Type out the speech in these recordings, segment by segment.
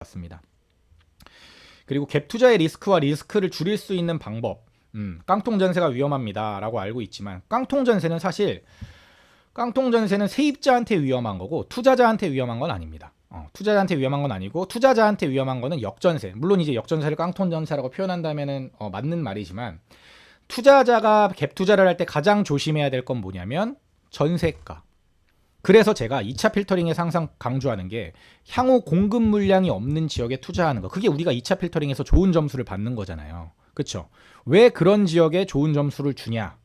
같습니다. 그리고 갭 투자의 리스크와 리스크를 줄일 수 있는 방법, 깡통 전세가 위험합니다 라고 알고 있지만, 깡통 전세는 사실 세입자한테 위험한 거고 투자자한테 위험한 건 아닙니다. 투자자한테 위험한 건 아니고, 투자자한테 위험한 거는 역전세. 물론 이제 역전세를 깡통 전세라고 표현한다면은 맞는 말이지만, 투자자가 갭 투자를 할 때 가장 조심해야 될 건 뭐냐면 전세가. 그래서 제가 2차 필터링에서 항상 강조하는 게 향후 공급 물량이 없는 지역에 투자하는 거. 그게 우리가 2차 필터링에서 좋은 점수를 받는 거잖아요. 그렇죠? 왜 그런 지역에 좋은 점수를 주냐?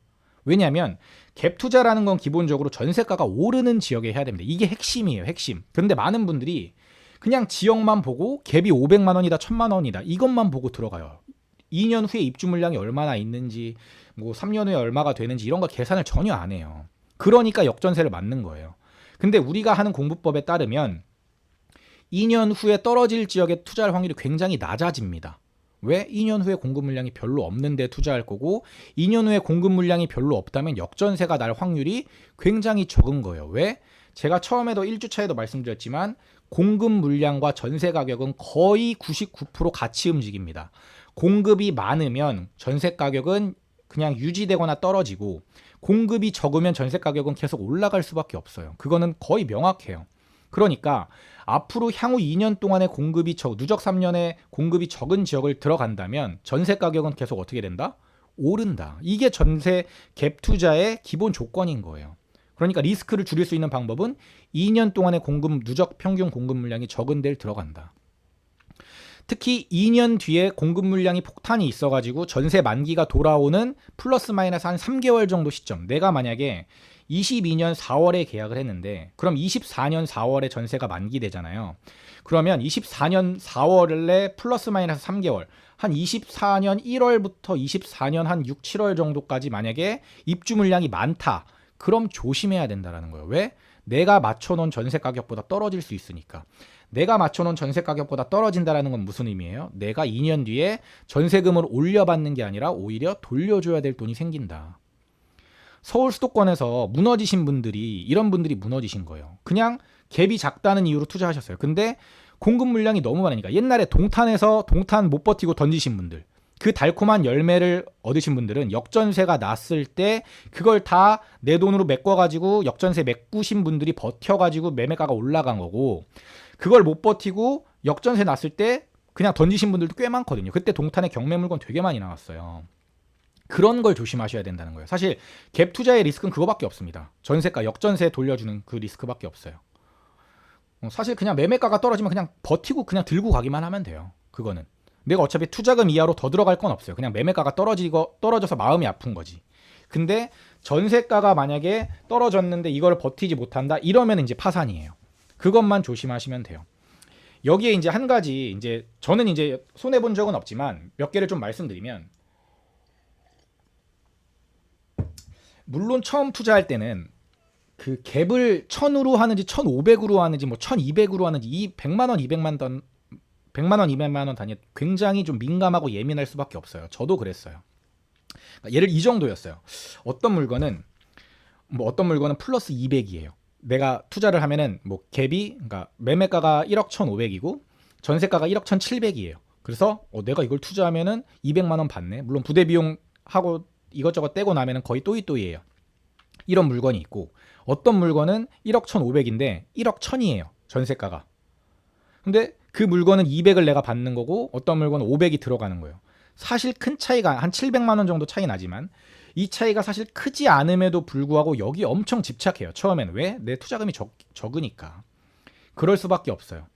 왜냐하면 갭 투자라는 건 기본적으로 전세가가 오르는 지역에 해야 됩니다. 이게 핵심이에요. 핵심. 그런데 많은 분들이 그냥 지역만 보고 갭이 500만 원이다, 1000만 원이다 이것만 보고 들어가요. 2년 후에 입주 물량이 얼마나 있는지, 뭐 3년 후에 얼마가 되는지 이런 거 계산을 전혀 안 해요. 그러니까 역전세를 맞는 거예요. 근데 우리가 하는 공부법에 따르면 2년 후에 떨어질 지역에 투자할 확률이 굉장히 낮아집니다. 왜? 2년 후에 공급 물량이 별로 없는데 투자할 거고, 2년 후에 공급 물량이 별로 없다면 역전세가 날 확률이 굉장히 적은 거예요. 왜? 제가 처음에도 1주차에도 말씀드렸지만 공급 물량과 전세 가격은 거의 99% 같이 움직입니다. 공급이 많으면 전세 가격은 그냥 유지되거나 떨어지고, 공급이 적으면 전세 가격은 계속 올라갈 수밖에 없어요. 그거는 거의 명확해요. 그러니까 앞으로 향후 2년 동안의 공급이 누적 3년의 공급이 적은 지역을 들어간다면 전세 가격은 계속 어떻게 된다? 오른다. 이게 전세 갭 투자의 기본 조건인 거예요. 그러니까 리스크를 줄일 수 있는 방법은 2년 동안의 누적 평균 공급 물량이 적은 데를 들어간다. 특히 2년 뒤에 공급 물량이 폭탄이 있어가지고 전세 만기가 돌아오는 플러스 마이너스 한 3개월 정도 시점, 내가 만약에 22년 4월에 계약을 했는데 그럼 24년 4월에 전세가 만기되잖아요. 그러면 24년 4월에 플러스 마이너스 3개월, 한 24년 1월부터 24년 한 6, 7월 정도까지 만약에 입주 물량이 많다, 그럼 조심해야 된다는 거예요. 왜? 내가 맞춰놓은 전세 가격보다 떨어질 수 있으니까. 내가 맞춰놓은 전세 가격보다 떨어진다는 건 무슨 의미예요? 내가 2년 뒤에 전세금을 올려받는 게 아니라 오히려 돌려줘야 될 돈이 생긴다. 서울 수도권에서 무너지신 분들이, 이런 분들이 무너지신 거예요. 그냥 갭이 작다는 이유로 투자하셨어요. 근데 공급 물량이 너무 많으니까, 옛날에 동탄에서 동탄 못 버티고 던지신 분들, 그 달콤한 열매를 얻으신 분들은 역전세가 났을 때 그걸 다 내 돈으로 메꿔가지고 역전세 메꾸신 분들이 버텨가지고 매매가가 올라간 거고, 그걸 못 버티고 역전세 났을 때 그냥 던지신 분들도 꽤 많거든요. 그때 동탄에 경매 물건 되게 많이 나왔어요. 그런 걸 조심하셔야 된다는 거예요. 사실 갭 투자의 리스크는 그거밖에 없습니다. 전세가 역전세 돌려주는 그 리스크밖에 없어요. 사실 그냥 매매가가 떨어지면 그냥 버티고 그냥 들고 가기만 하면 돼요. 그거는 내가 어차피 투자금 이하로 더 들어갈 건 없어요. 그냥 매매가가 떨어져서 마음이 아픈 거지. 근데 전세가가 만약에 떨어졌는데 이걸 버티지 못한다, 이러면 이제 파산이에요. 그것만 조심하시면 돼요. 여기에 이제 한 가지, 이제 저는 이제 손해 본 적은 없지만 몇 개를 좀 말씀드리면, 물론 처음 투자할 때는 그 갭을 1000으로 하는지 1500으로 하는지 뭐 1200으로 하는지 이 100만 원, 200만 원, 200만 원 단위 굉장히 좀 민감하고 예민할 수밖에 없어요. 저도 그랬어요. 그러니까 예를 이 정도였어요. 어떤 물건은 플러스 200이에요. 내가 투자를 하면은 뭐 갭이, 그러니까 매매가가 1억 1,500이고 전세가가 1억 1,700이에요. 그래서 내가 이걸 투자하면은 200만 원 받네. 물론 부대 비용 하고 이것저것 떼고 나면은 거의 또이또이예요. 이런 물건이 있고, 어떤 물건은 1억 1,500인데 1억 1,000이에요. 전세가가. 근데 그 물건은 200을 내가 받는 거고 어떤 물건은 500이 들어가는 거예요. 사실 큰 차이가 한 700만 원 정도 차이 나지만 이 차이가 사실 크지 않음에도 불구하고 여기 엄청 집착해요. 처음에는. 왜? 내 투자금이 적으니까. 그럴 수밖에 없어요.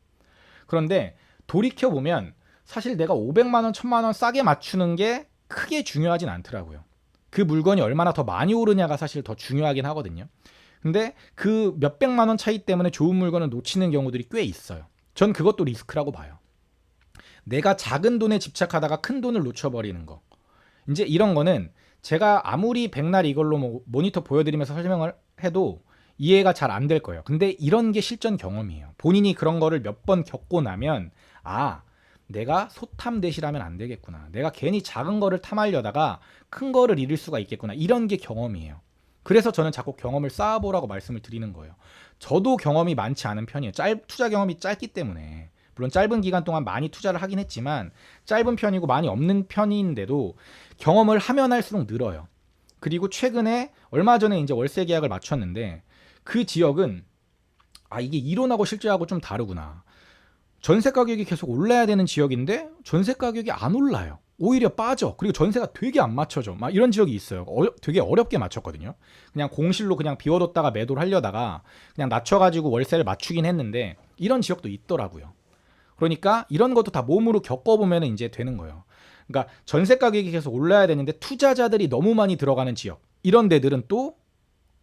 그런데 돌이켜보면 사실 내가 500만 원, 1000만 원 싸게 맞추는 게 크게 중요하진 않더라고요. 그 물건이 얼마나 더 많이 오르냐가 사실 더 중요하긴 하거든요. 근데 그 몇백만 원 차이 때문에 좋은 물건을 놓치는 경우들이 꽤 있어요. 전 그것도 리스크라고 봐요. 내가 작은 돈에 집착하다가 큰 돈을 놓쳐버리는 거. 이제 이런 거는 제가 아무리 백날 이걸로 뭐 모니터 보여드리면서 설명을 해도 이해가 잘 안 될 거예요. 근데 이런 게 실전 경험이에요. 본인이 그런 거를 몇 번 겪고 나면, 내가 소탐대실하면 안 되겠구나. 내가 괜히 작은 거를 탐하려다가 큰 거를 잃을 수가 있겠구나. 이런 게 경험이에요. 그래서 저는 자꾸 경험을 쌓아보라고 말씀을 드리는 거예요. 저도 경험이 많지 않은 편이에요. 투자 경험이 짧기 때문에. 물론 짧은 기간 동안 많이 투자를 하긴 했지만 짧은 편이고 많이 없는 편인데도 경험을 하면 할수록 늘어요. 그리고 최근에 얼마 전에 이제 월세 계약을 마쳤는데 그 지역은 이게 이론하고 실제하고 좀 다르구나. 전세 가격이 계속 올라야 되는 지역인데 전세 가격이 안 올라요. 오히려 빠져. 그리고 전세가 되게 안 맞춰져. 막 이런 지역이 있어요. 되게 어렵게 맞췄거든요. 그냥 공실로 그냥 비워뒀다가 매도를 하려다가 그냥 낮춰가지고 월세를 맞추긴 했는데 이런 지역도 있더라고요. 그러니까 이런 것도 다 몸으로 겪어보면 이제 되는 거예요. 그러니까 전세 가격이 계속 올라야 되는데 투자자들이 너무 많이 들어가는 지역 이런 데들은 또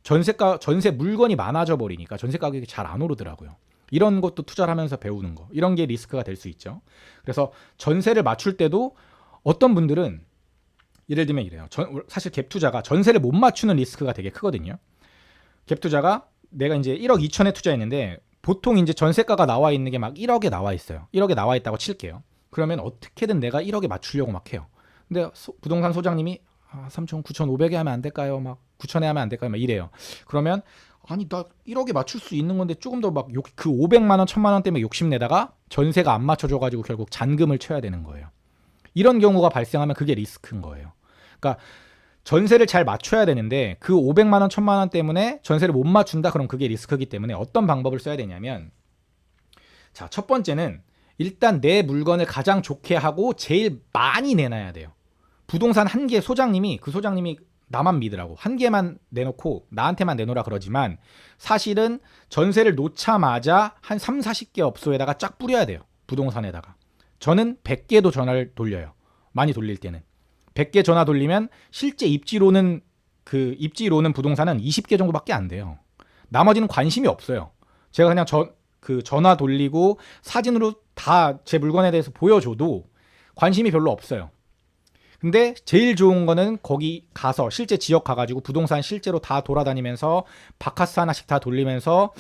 전세 물건이 많아져 버리니까 전세 가격이 잘 안 오르더라고요. 이런 것도 투자를 하면서 배우는 거. 이런 게 리스크가 될 수 있죠. 그래서 전세를 맞출 때도 어떤 분들은 예를 들면 이래요. 사실 갭 투자가 전세를 못 맞추는 리스크가 되게 크거든요. 갭 투자가 내가 이제 1억 2천에 투자했는데 보통 이제 전세가가 나와 있는 게 막 1억에 나와 있어요. 1억에 나와 있다고 칠게요. 그러면 어떻게든 내가 1억에 맞추려고 막 해요. 근데 부동산 소장님이 3천, 9,500에 하면 안 될까요? 막 9천에 하면 안 될까요? 막 이래요. 그러면 아니 나 1억에 맞출 수 있는 건데 조금 더 막 그 500만 원, 1,000만 원 때문에 욕심내다가 전세가 안 맞춰져 가지고 결국 잔금을 쳐야 되는 거예요. 이런 경우가 발생하면 그게 리스크인 거예요. 그러니까 전세를 잘 맞춰야 되는데 그 500만 원, 1,000만 원 때문에 전세를 못 맞춘다 그럼 그게 리스크이기 때문에 어떤 방법을 써야 되냐면 자, 첫 번째는 일단 내 물건을 가장 좋게 하고 제일 많이 내놔야 돼요. 부동산 한 개 소장님이 나만 믿으라고 한 개만 내놓고 나한테만 내놓으라 그러지만 사실은 전세를 놓자마자 한 3, 40개 업소에다가 쫙 뿌려야 돼요. 부동산에다가. 저는 100개도 전화를 돌려요. 많이 돌릴 때는. 100개 전화 돌리면 실제 입지로는 부동산은 20개 정도밖에 안 돼요. 나머지는 관심이 없어요. 제가 그냥 전화 돌리고 사진으로 다 제 물건에 대해서 보여줘도 관심이 별로 없어요. 근데 제일 좋은 거는 거기 가서 실제 지역 가가지고 부동산 실제로 다 돌아다니면서 바카스 하나씩 다 돌리면서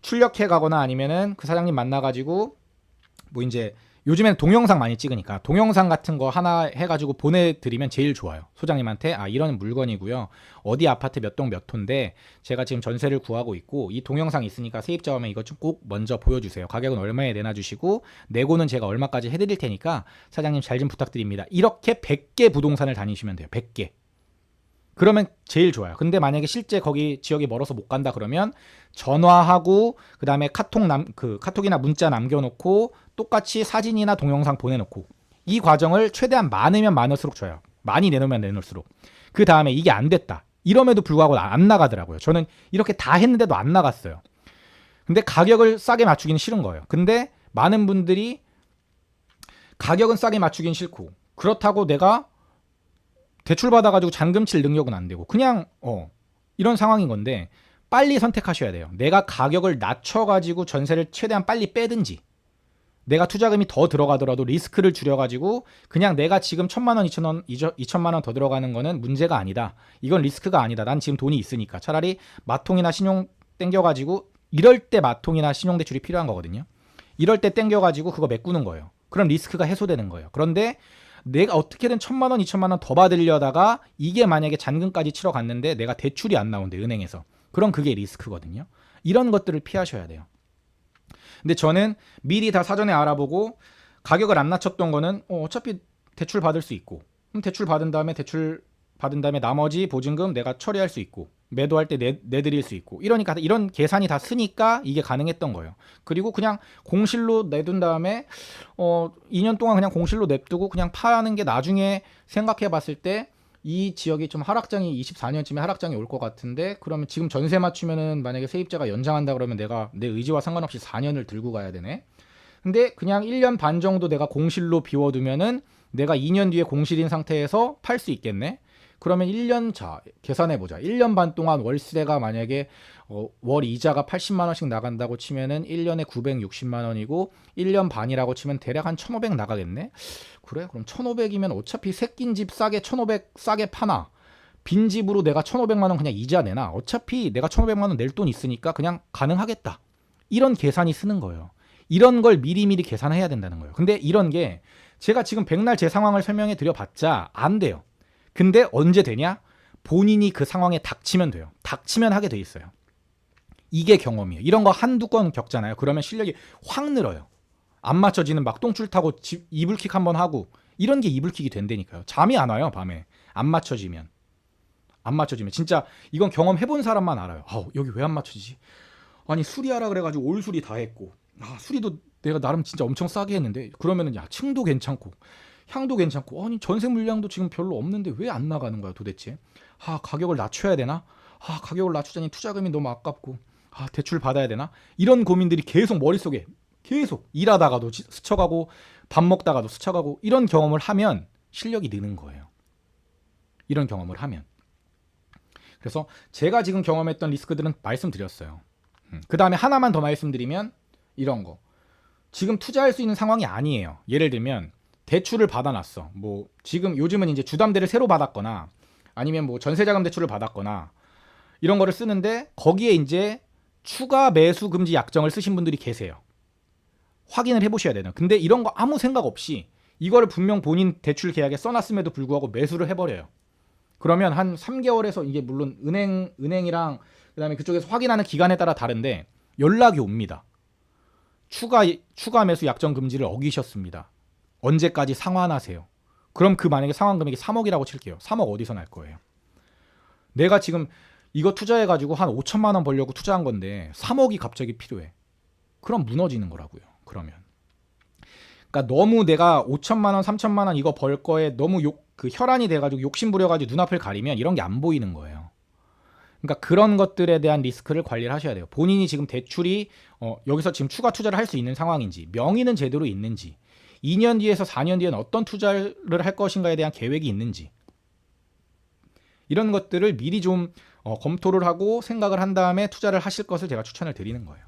출력해 가거나 아니면은 그 사장님 만나가지고 뭐 이제 요즘에는 동영상 많이 찍으니까 동영상 같은 거 하나 해가지고 보내드리면 제일 좋아요. 소장님한테 이런 물건이고요. 어디 아파트 몇 동 몇 호인데 제가 지금 전세를 구하고 있고 이 동영상 있으니까 세입자 오면 이것 좀 꼭 먼저 보여주세요. 가격은 얼마에 내놔주시고 내고는 제가 얼마까지 해드릴 테니까 사장님 잘 좀 부탁드립니다. 이렇게 100개 부동산을 다니시면 돼요. 100개. 그러면 제일 좋아요. 근데 만약에 실제 거기 지역이 멀어서 못 간다 그러면 전화하고 그다음에 카톡이나 문자 남겨놓고 똑같이 사진이나 동영상 보내놓고 이 과정을 최대한 많으면 많을수록 좋아요. 많이 내놓으면 내놓을수록. 그 다음에 이게 안 됐다. 이럼에도 불구하고 안 나가더라고요. 저는 이렇게 다 했는데도 안 나갔어요. 근데 가격을 싸게 맞추기는 싫은 거예요. 근데 많은 분들이 가격은 싸게 맞추긴 싫고 그렇다고 내가 대출 받아가지고 잔금 칠 능력은 안 되고 그냥 이런 상황인 건데 빨리 선택하셔야 돼요. 내가 가격을 낮춰가지고 전세를 최대한 빨리 빼든지 내가 투자금이 더 들어가더라도 리스크를 줄여가지고 그냥 내가 지금 1,000만 원, 2천만 원 더 들어가는 거는 문제가 아니다. 이건 리스크가 아니다. 난 지금 돈이 있으니까 차라리 마통이나 신용 땡겨가지고 이럴 때 마통이나 신용대출이 필요한 거거든요. 이럴 때 땡겨가지고 그거 메꾸는 거예요. 그럼 리스크가 해소되는 거예요. 그런데 내가 어떻게든 1,000만 원, 2천만 원 더 받으려다가 이게 만약에 잔금까지 치러 갔는데 내가 대출이 안 나온대 은행에서. 그럼 그게 리스크거든요. 이런 것들을 피하셔야 돼요. 근데 저는 미리 다 사전에 알아보고 가격을 안 낮췄던 거는 어차피 대출 받을 수 있고 대출 받은 다음에 나머지 보증금 내가 처리할 수 있고 매도할 때 내드릴 수 있고 이러니까 이런 계산이 다 쓰니까 이게 가능했던 거예요. 그리고 그냥 공실로 내둔 다음에 2년 동안 그냥 공실로 냅두고 그냥 파는 게 나중에 생각해 봤을 때 이 지역이 좀 하락장이 24년쯤에 하락장이 올 것 같은데 그러면 지금 전세 맞추면은 만약에 세입자가 연장한다 그러면 내가 내 의지와 상관없이 4년을 들고 가야 되네. 근데 그냥 1년 반 정도 내가 공실로 비워두면은 내가 2년 뒤에 공실인 상태에서 팔 수 있겠네. 그러면 1년 계산해보자. 1년 반 동안 월세가 만약에 월 이자가 80만 원씩 나간다고 치면은 1년에 960만 원이고 1년 반이라고 치면 대략 한 1,500 나가겠네. 그래? 그럼 1,500이면 어차피 새낀 집 싸게 1,500 싸게 파나. 빈집으로 내가 1,500만 원 그냥 이자 내나. 어차피 내가 1,500만 원 낼 돈 있으니까 그냥 가능하겠다. 이런 계산이 쓰는 거예요. 이런 걸 미리미리 계산해야 된다는 거예요. 근데 이런 게 제가 지금 백날 제 상황을 설명해 드려봤자 안 돼요. 근데 언제 되냐? 본인이 그 상황에 닥치면 돼요. 닥치면 하게 돼 있어요. 이게 경험이에요. 이런 거 한두 건 겪잖아요. 그러면 실력이 확 늘어요. 안 맞춰지는 막 똥줄 타고 이불킥 한번 하고 이런 게 이불킥이 된다니까요. 잠이 안 와요 밤에 안 맞춰지면. 진짜 이건 경험해본 사람만 알아요. 여기 왜 안 맞춰지지? 아니 수리하라 그래가지고 올 수리 다 했고 수리도 내가 나름 진짜 엄청 싸게 했는데 그러면은 야 층도 괜찮고 향도 괜찮고 아니 전세 물량도 지금 별로 없는데 왜 안 나가는 거야 도대체? 가격을 낮춰야 되나? 가격을 낮추자니 투자금이 너무 아깝고 대출 받아야 되나? 이런 고민들이 계속 머릿속에 계속 일하다가도 스쳐가고 밥 먹다가도 스쳐가고 이런 경험을 하면 실력이 느는 거예요. 이런 경험을 하면. 그래서 제가 지금 경험했던 리스크들은 말씀드렸어요. 그 다음에 하나만 더 말씀드리면 이런 거. 지금 투자할 수 있는 상황이 아니에요. 예를 들면 대출을 받아놨어. 뭐 지금 요즘은 이제 주담대를 새로 받았거나 아니면 뭐 전세자금 대출을 받았거나 이런 거를 쓰는데 거기에 이제 추가 매수 금지 약정을 쓰신 분들이 계세요. 확인을 해보셔야 되나. 근데 이런 거 아무 생각 없이 이거를 분명 본인 대출 계약에 써놨음에도 불구하고 매수를 해버려요. 그러면 한 3개월에서 이게 물론 은행이랑 그다음에 그쪽에서 확인하는 기간에 따라 다른데 연락이 옵니다. 추가 매수 약정 금지를 어기셨습니다. 언제까지 상환하세요. 그럼 그 만약에 상환 금액이 3억이라고 칠게요. 3억 어디서 날 거예요? 내가 지금 이거 투자해가지고 한 5천만 원 벌려고 투자한 건데 3억이 갑자기 필요해. 그럼 무너지는 거라고요. 그러면. 그러니까 너무 내가 5천만 원, 3천만 원 이거 벌 거에 너무 그 혈안이 돼가지고 욕심 부려가지고 눈앞을 가리면 이런 게 안 보이는 거예요. 그러니까 그런 것들에 대한 리스크를 관리를 하셔야 돼요. 본인이 지금 대출이 여기서 지금 추가 투자를 할 수 있는 상황인지, 명의는 제대로 있는지, 2년 뒤에서 4년 뒤에는 어떤 투자를 할 것인가에 대한 계획이 있는지, 이런 것들을 미리 좀 검토를 하고 생각을 한 다음에 투자를 하실 것을 제가 추천을 드리는 거예요.